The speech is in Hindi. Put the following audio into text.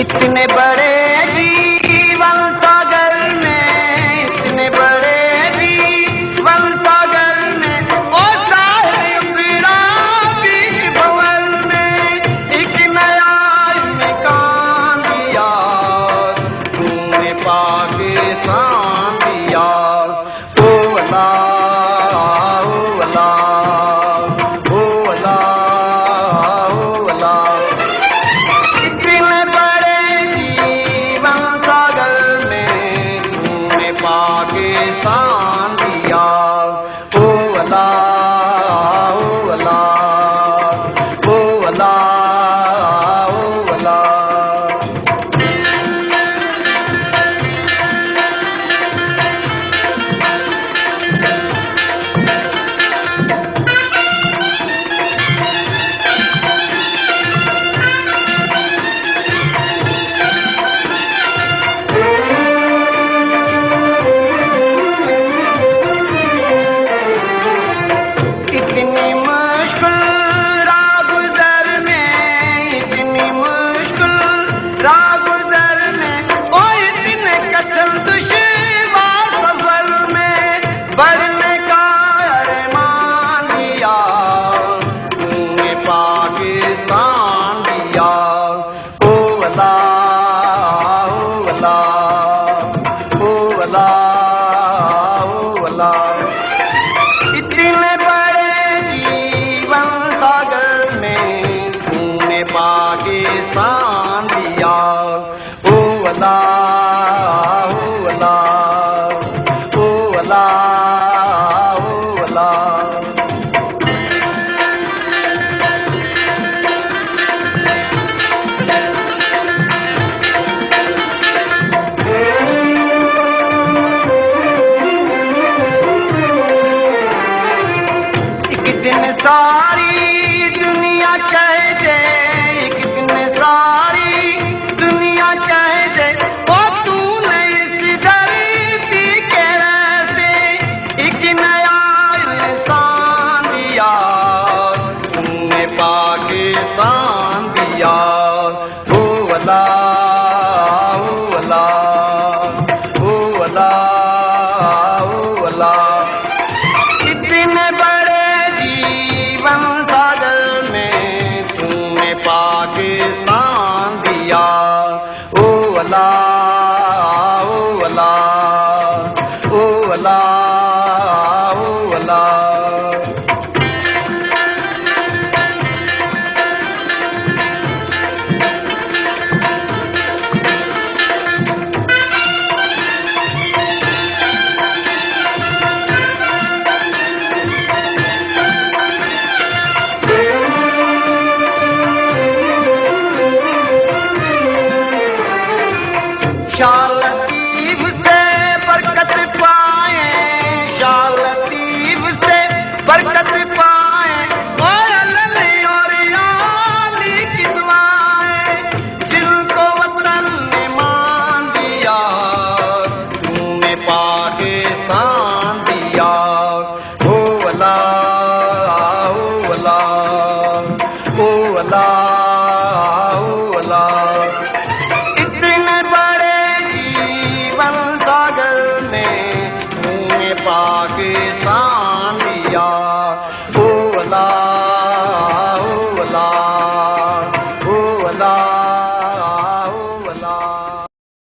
इतने बड़े जीवन सागर में, इतने बड़े जीवन सागर में, ओ साहिब मेरा बीच भंवर में एक नया इम्कान दिया, तूने पाकिस्तान दिया। ओ अल्लाह, ओ अल्लाह, ओ अल्लाह, ओ अल्लाह। इतने बड़े जीवन सागर में तूने पाकिस्तान दिया। ओ अल्लाह, ओ अल्लाह, ओ अल्लाह, ओ अल्लाह। इतनी मुश्किल राह गुज़र में, इतनी मुश्किल राह गुज़र में, ओ इतने कठिन दुश्वार सफर में बढ़ने का अरमान दिया, तूने पाकिस्तान दिया। ओ अल्लाह, ओ अल्लाह, ओ अल्लाह, ओ अल्लाह। इतने बड़े जीवन सागर में तूने पाकिस्तान दिया। ओ अल्लाह, ओ अल्लाह, ओ अल्लाह, ओ अल्लाह। एक दिन सारी दुनिया कह दे, एक दिन सारी दुनिया कह दे, ओ तूने इस धरती के रहते एक नया इंसान दिया, तूने पाकिस्तान दिया। ओ अल्लाह, ओ अल्लाह, ओ अल्लाह, ओ अल्लाह। इतने बड़े जीवन सागर में तूने पाकिस्तान दिया। ओ अल्लाह, ओ अल्लाह, ओ अल्लाह, ओ अल्लाह। शाह लतीफ से बरकत पाए, शाह लतीफ से बरकत पाए, और अल्लाह और याली की दुआएं, जिनको वतन ने मान दिया, तूने पाकिस्तान दिया। ओ अल्लाह, ओ अल्लाह, ओ अल्लाह, ओ अल्लाह। इतने बड़े जीवन सागर में तूने पाकिस्तान दिया।